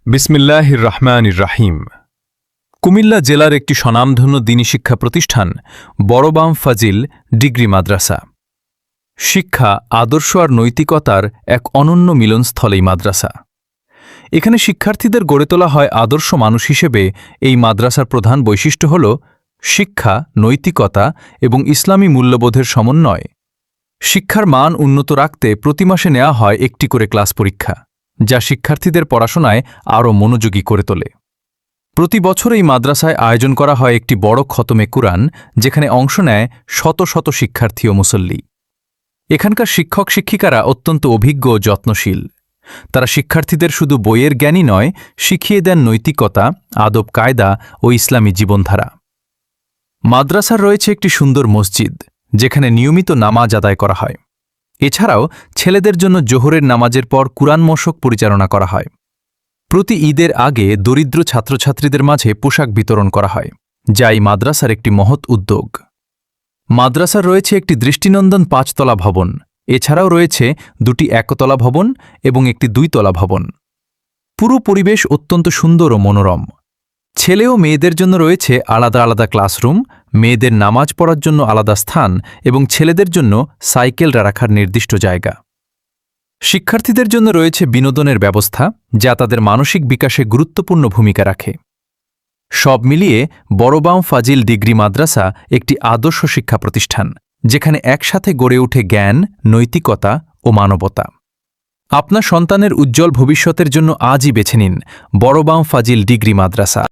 বিসমিল্লাহির রহমানির রাহিম। কুমিল্লা জেলার একটি স্বনামধন্য দ্বীনী শিক্ষা প্রতিষ্ঠান বড়বাম ফাজিল ডিগ্রি মাদ্রাসা। শিক্ষা, আদর্শ আর নৈতিকতার এক অনন্য মিলনস্থল এই মাদ্রাসা। এখানে শিক্ষার্থীদের গড়ে তোলা হয় আদর্শ মানুষ হিসেবে। এই মাদ্রাসার প্রধান বৈশিষ্ট্য হল শিক্ষা, নৈতিকতা এবং ইসলামী মূল্যবোধের সমন্বয়। শিক্ষার মান উন্নত রাখতে প্রতি মাসে নেওয়া হয় একটি করে ক্লাস পরীক্ষা, যা শিক্ষার্থীদের পড়াশোনায় আরও মনোযোগী করে তোলে। প্রতি বছর এই মাদ্রাসায় আয়োজন করা হয় একটি বড় খতমে কুরআন, যেখানে অংশ নেয় শত শত শিক্ষার্থী ও মুসল্লি। এখানকার শিক্ষক শিক্ষিকারা অত্যন্ত অভিজ্ঞ ও যত্নশীল। তারা শিক্ষার্থীদের শুধু বইয়ের জ্ঞানই নয়, শিখিয়ে দেন নৈতিকতা, আদব কায়দা ও ইসলামী জীবনধারা। মাদ্রাসার রয়েছে একটি সুন্দর মসজিদ, যেখানে নিয়মিত নামাজ আদায় করা হয়। এছাড়াও ছেলেদের জন্য জোহরের নামাজের পর কুরআন মশক পরিচালনা করা হয়। প্রতি ঈদের আগে দরিদ্র ছাত্রছাত্রীদের মাঝে পোশাক বিতরণ করা হয়, যা এই মাদ্রাসার একটি মহৎ উদ্যোগ। মাদ্রাসার রয়েছে একটি দৃষ্টিনন্দন ৫তলা ভবন। এছাড়াও রয়েছে ২টি একতলা ভবন এবং একটি ২তলা ভবন। পুরো পরিবেশ অত্যন্ত সুন্দর ও মনোরম। ছেলে ও মেয়েদের জন্য রয়েছে আলাদা আলাদা ক্লাসরুম, মেয়েদের নামাজ পড়ার জন্য আলাদা স্থান এবং ছেলেদের জন্য সাইকেল রাখার নির্দিষ্ট জায়গা। শিক্ষার্থীদের জন্য রয়েছে বিনোদনের ব্যবস্থা, যা তাদের মানসিক বিকাশে গুরুত্বপূর্ণ ভূমিকা রাখে। সব মিলিয়ে বড়বাম ফাজিল ডিগ্রি মাদ্রাসা একটি আদর্শ শিক্ষা প্রতিষ্ঠান, যেখানে একসাথে গড়ে ওঠে জ্ঞান, নৈতিকতা ও মানবতা। আপনার সন্তানের উজ্জ্বল ভবিষ্যতের জন্য আজই বেছে নিন বড়বাম ফাজিল ডিগ্রি মাদ্রাসা।